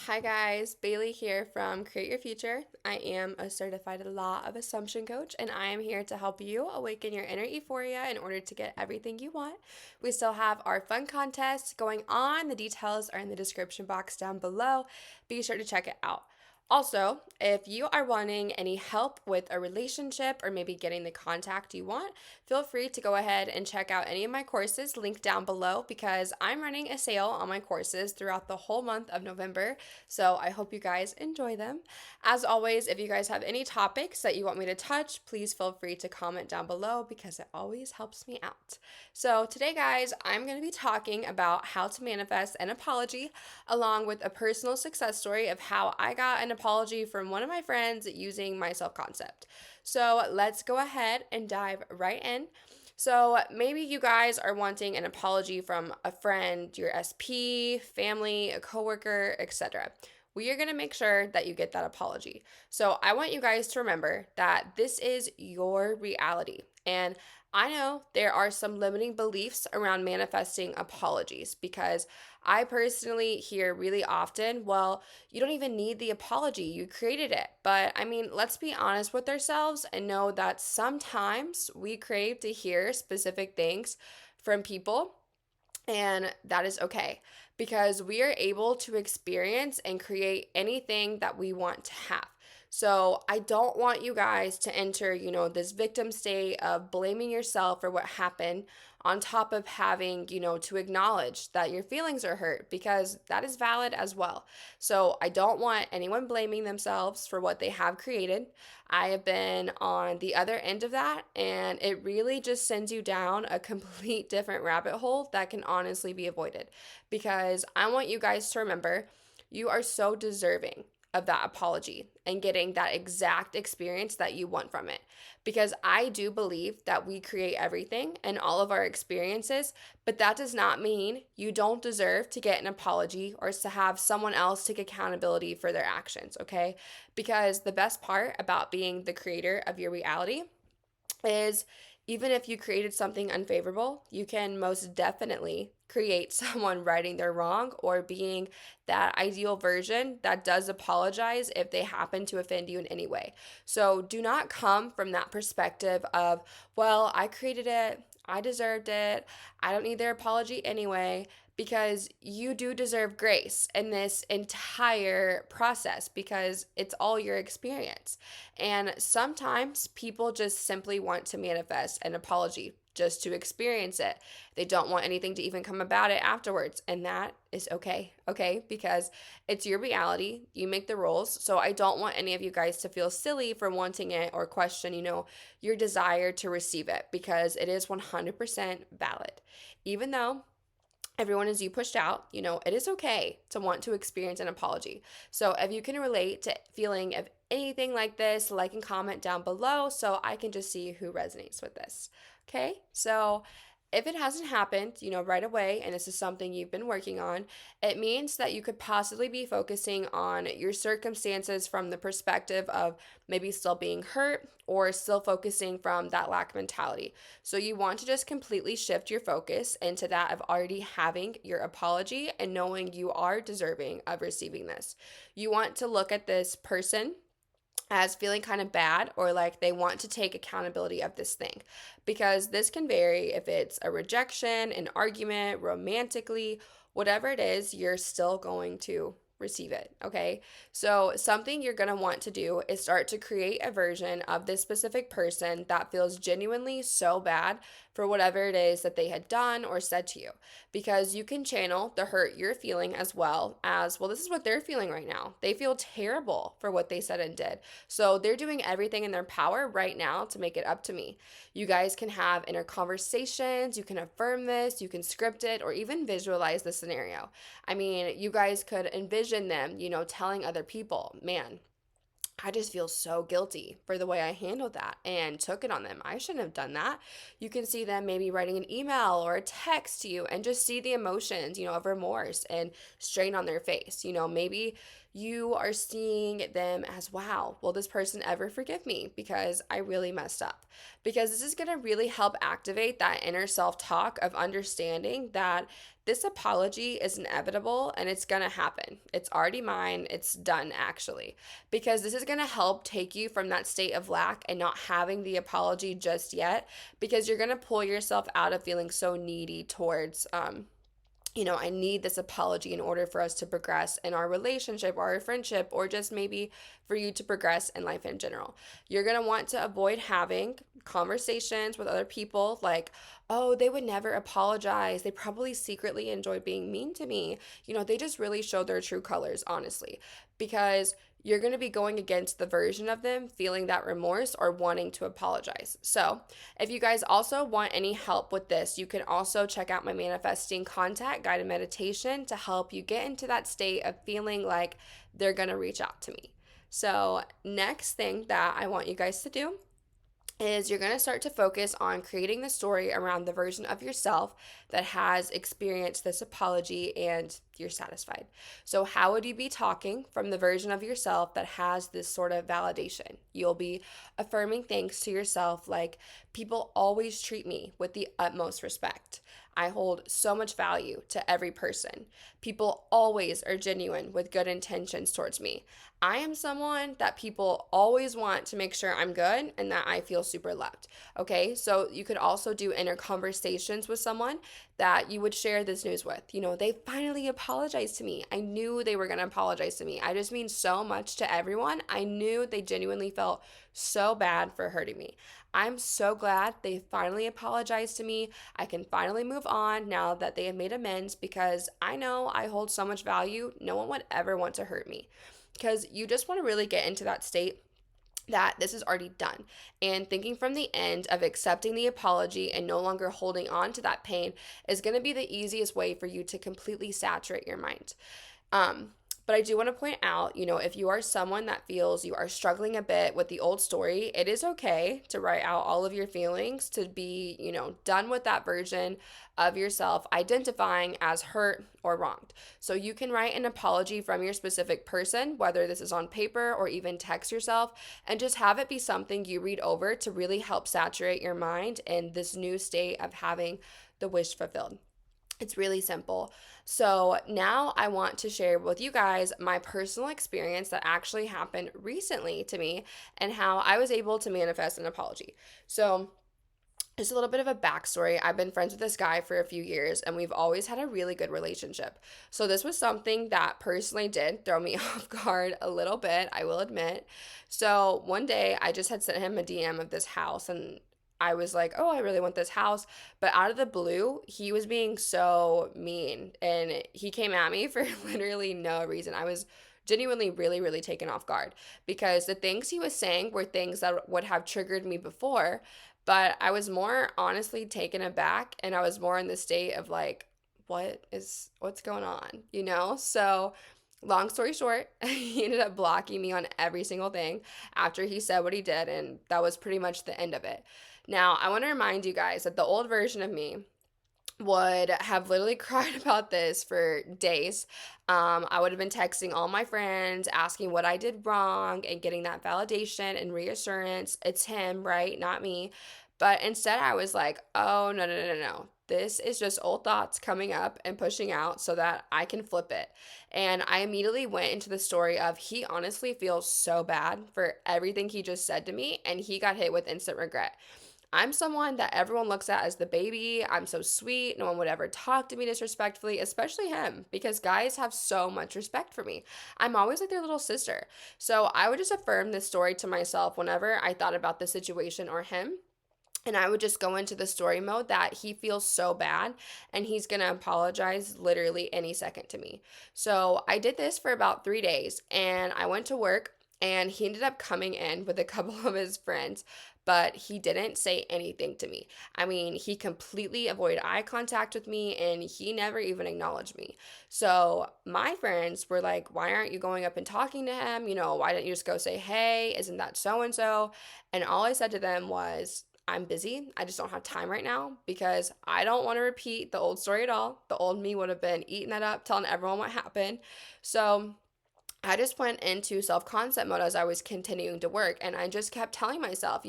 Hi guys, Bailee here from Create Your Future. I am a certified law of assumption coach and I am here to help you awaken your inner euphoria in order to get everything you want. We still have our fun contest going on. The details are in the description box down below. Be sure to check it out. Also, if you are wanting any help with a relationship or maybe getting the contact you want, feel free to go ahead and check out any of my courses linked down below because I'm running a sale on my courses throughout the whole month of November. So I hope you guys enjoy them. As always, if you guys have any topics that you want me to touch, please feel free to comment down below because it always helps me out. So today, guys, I'm going to be talking about how to manifest an apology along with a personal success story of how I got an apology from one of my friends using my self concept. So let's go ahead and dive right in. So maybe you guys are wanting an apology from a friend, your SP, family, a coworker, etc. We are going to make sure that you get that apology. So I want you guys to remember that this is your reality. And I know there are some limiting beliefs around manifesting apologies because I personally hear really often, well, you don't even need the apology, you created it. But I mean, let's be honest with ourselves and know that sometimes we crave to hear specific things from people, and that is okay because we are able to experience and create anything that we want to have. So I don't want you guys to enter, this victim state of blaming yourself for what happened on top of having, to acknowledge that your feelings are hurt because that is valid as well. So I don't want anyone blaming themselves for what they have created. I have been on the other end of that, and it really just sends you down a complete different rabbit hole that can honestly be avoided. Because I want you guys to remember you are so deserving of that apology and getting that exact experience that you want from it. Because I do believe that we create everything and all of our experiences, but that does not mean you don't deserve to get an apology or to have someone else take accountability for their actions, okay? Because the best part about being the creator of your reality is even if you created something unfavorable, you can most definitely create someone righting their wrong or being that ideal version that does apologize if they happen to offend you in any way. So do not come from that perspective of, well, I created it, I deserved it, I don't need their apology anyway, because you do deserve grace in this entire process because it's all your experience. And sometimes people just simply want to manifest an apology just to experience it. They don't want anything to even come about it afterwards. And that is okay, okay? Because it's your reality. You make the rules. So I don't want any of you guys to feel silly for wanting it or question, your desire to receive it because it is 100% valid. Even though everyone is you pushed out, it is okay to want to experience an apology. So if you can relate to feeling of anything like this, like and comment down below so I can just see who resonates with this. Okay, so if it hasn't happened, right away, and this is something you've been working on, it means that you could possibly be focusing on your circumstances from the perspective of maybe still being hurt or still focusing from that lack mentality. So you want to just completely shift your focus into that of already having your apology and knowing you are deserving of receiving this. You want to look at this person as feeling kind of bad or like they want to take accountability of this thing because this can vary if it's a rejection, an argument, romantically, whatever it is, you're still going to receive it, okay? So something you're going to want to do is start to create a version of this specific person that feels genuinely so bad for whatever it is that they had done or said to you, because you can channel the hurt you're feeling as well as, well, this is what they're feeling right now. They feel terrible for what they said and did. So they're doing everything in their power right now to make it up to me. You guys can have inner conversations, you can affirm this, you can script it, or even visualize the scenario. I mean, you guys could envision them, telling other people, man, I just feel so guilty for the way I handled that and took it on them. I shouldn't have done that. You can see them maybe writing an email or a text to you and just see the emotions, of remorse and strain on their face. Maybe you are seeing them as, wow, will this person ever forgive me because I really messed up? Because this is going to really help activate that inner self talk of understanding that this apology is inevitable and it's going to happen. It's already mine. It's done, actually. Because this is going to help take you from that state of lack and not having the apology just yet, because you're going to pull yourself out of feeling so needy towards, I need this apology in order for us to progress in our relationship or our friendship, or just maybe for you to progress in life in general. You're going to want to avoid having conversations with other people like, oh, they would never apologize. They probably secretly enjoy being mean to me. They just really show their true colors, honestly, because you're going to be going against the version of them feeling that remorse or wanting to apologize. So, if you guys also want any help with this, you can also check out my manifesting contact guided meditation to help you get into that state of feeling like they're going to reach out to me. So, next thing that I want you guys to do is you're going to start to focus on creating the story around the version of yourself that has experienced this apology and you're satisfied. So, how would you be talking from the version of yourself that has this sort of validation? You'll be affirming things to yourself like, people always treat me with the utmost respect. I hold so much value to every person. People always are genuine with good intentions towards me. I am someone that people always want to make sure I'm good and that I feel super loved. Okay, so you could also do inner conversations with someone that you would share this news with. They finally apologized to me. I knew they were going to apologize to me. I just mean so much to everyone. I knew they genuinely felt so bad for hurting me. I'm so glad they finally apologized to me. I can finally move on now that they have made amends, because I know I hold so much value. No one would ever want to hurt me, because you just want to really get into that state that this is already done. And thinking from the end of accepting the apology and no longer holding on to that pain is going to be the easiest way for you to completely saturate your mind. But I do want to point out, if you are someone that feels you are struggling a bit with the old story, it is okay to write out all of your feelings, to be, done with that version of yourself identifying as hurt or wronged. So you can write an apology from your specific person, whether this is on paper or even text yourself, and just have it be something you read over to really help saturate your mind in this new state of having the wish fulfilled. It's really simple. So now I want to share with you guys my personal experience that actually happened recently to me and how I was able to manifest an apology. So just a little bit of a backstory. I've been friends with this guy for a few years and we've always had a really good relationship. So this was something that personally did throw me off guard a little bit, I will admit. So one day I just had sent him a DM of this house, and I was like, oh, I really want this house. But out of the blue, he was being so mean and he came at me for literally no reason. I was genuinely really, really taken off guard, because the things he was saying were things that would have triggered me before. But I was more honestly taken aback, and I was more in the state of like, what's going on? So long story short, he ended up blocking me on every single thing after he said what he did, and that was pretty much the end of it. Now, I want to remind you guys that the old version of me would have literally cried about this for days. I would have been texting all my friends, asking what I did wrong and getting that validation and reassurance. It's him, right? Not me. But instead, I was like, oh, no, no, no, no, no. This is just old thoughts coming up and pushing out so that I can flip it. And I immediately went into the story of, he honestly feels so bad for everything he just said to me, and he got hit with instant regret. I'm someone that everyone looks at as the baby. I'm so sweet. No one would ever talk to me disrespectfully, especially him, because guys have so much respect for me. I'm always like their little sister. So I would just affirm this story to myself whenever I thought about the situation or him. And I would just go into the story mode that he feels so bad and he's going to apologize literally any second to me. So I did this for about 3 days, and I went to work, and he ended up coming in with a couple of his friends, but he didn't say anything to me. I mean, he completely avoided eye contact with me, and he never even acknowledged me. So my friends were like, why aren't you going up and talking to him? Why didn't you just go say, hey, isn't that so-and-so? And all I said to them was, I'm busy. I just don't have time right now, because I don't want to repeat the old story at all. The old me would have been eating that up, telling everyone what happened. So I just went into self concept mode as I was continuing to work. And I just kept telling myself,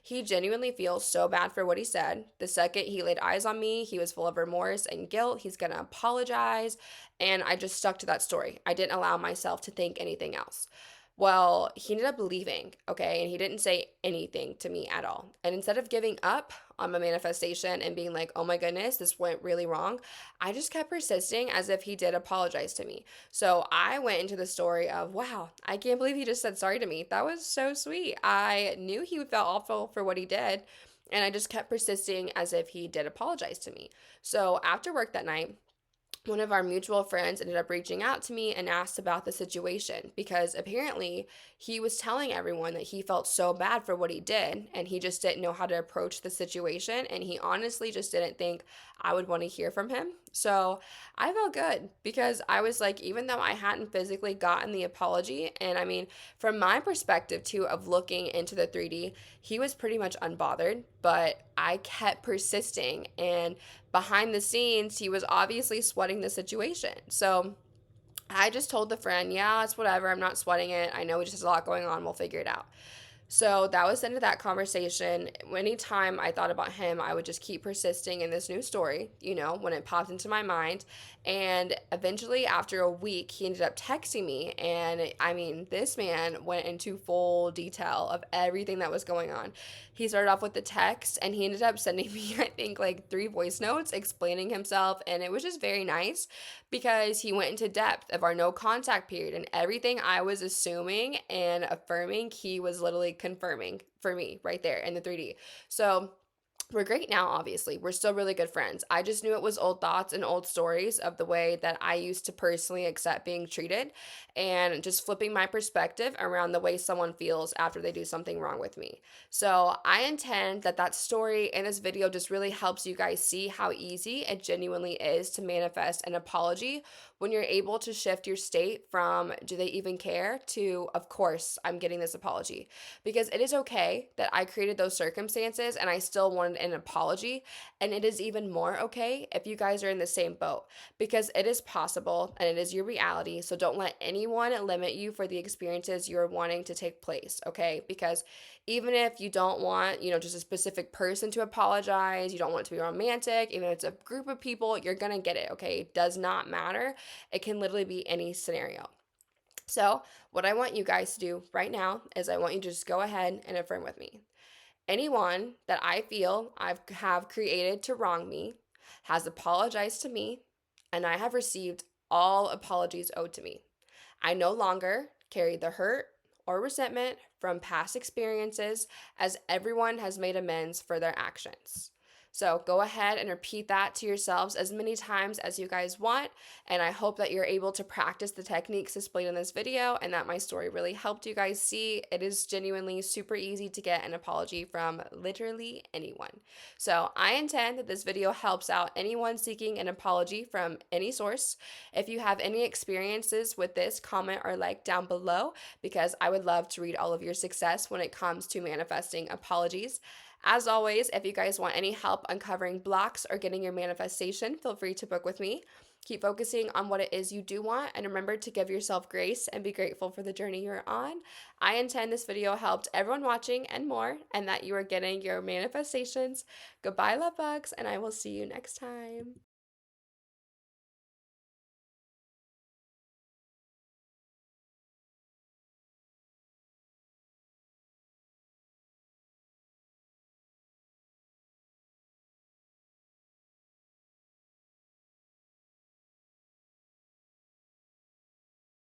he genuinely feels so bad for what he said. The second he laid eyes on me, he was full of remorse and guilt. He's going to apologize. And I just stuck to that story. I didn't allow myself to think anything else. Well, he ended up leaving, okay? And he didn't say anything to me at all. And instead of giving up on my manifestation and being like, oh my goodness, this went really wrong, I just kept persisting as if he did apologize to me. So I went into the story of, wow, I can't believe he just said sorry to me. That was so sweet. I knew he felt awful for what he did. And I just kept persisting as if he did apologize to me. So after work that night, one of our mutual friends ended up reaching out to me and asked about the situation because apparently he was telling everyone that he felt so bad for what he did and he just didn't know how to approach the situation, and he honestly just didn't think I would want to hear from him. So I felt good because I was like, even though I hadn't physically gotten the apology, and I mean, from my perspective too, of looking into the 3D, he was pretty much unbothered, but I kept persisting, and behind the scenes, he was obviously sweating the situation. So I just told the friend, yeah, it's whatever. I'm not sweating it. I know he just has a lot going on. We'll figure it out. So that was the end of that conversation. Anytime I thought about him, I would just keep persisting in this new story, when it popped into my mind. And eventually, after a week, he ended up texting me. And I mean, this man went into full detail of everything that was going on. He started off with the text and he ended up sending me, I think, like 3 voice notes explaining himself. And it was just very nice because he went into depth of our no contact period and everything I was assuming and affirming, he was literally confirming for me right there in the 3D. So we're great now, obviously. We're still really good friends. I just knew it was old thoughts and old stories of the way that I used to personally accept being treated, and just flipping my perspective around the way someone feels after they do something wrong with me. So I intend that that story in this video just really helps you guys see how easy it genuinely is to manifest an apology when you're able to shift your state from do they even care to of course I'm getting this apology, because it is okay that I created those circumstances and I still wanted an apology. And it is even more okay if you guys are in the same boat, because it is possible and it is your reality. So don't let anyone limit you for the experiences you're wanting to take place, okay? Because even if you don't want, just a specific person to apologize, you don't want it to be romantic, even if it's a group of people, you're gonna get it, okay? It does not matter. It can literally be any scenario. So, what I want you guys to do right now is I want you to just go ahead and affirm with me. Anyone that I feel I have created to wrong me has apologized to me, and I have received all apologies owed to me. I no longer carry the hurt or resentment from past experiences, as everyone has made amends for their actions. So go ahead and repeat that to yourselves as many times as you guys want. And I hope that you're able to practice the techniques displayed in this video and that my story really helped you guys see it is genuinely super easy to get an apology from literally anyone. So I intend that this video helps out anyone seeking an apology from any source. If you have any experiences with this, comment or like down below, because I would love to read all of your success when it comes to manifesting apologies. As always, if you guys want any help uncovering blocks or getting your manifestation, feel free to book with me. Keep focusing on what it is you do want, and remember to give yourself grace and be grateful for the journey you're on. I intend this video helped everyone watching and more, and that you are getting your manifestations. Goodbye, love bugs, and I will see you next time.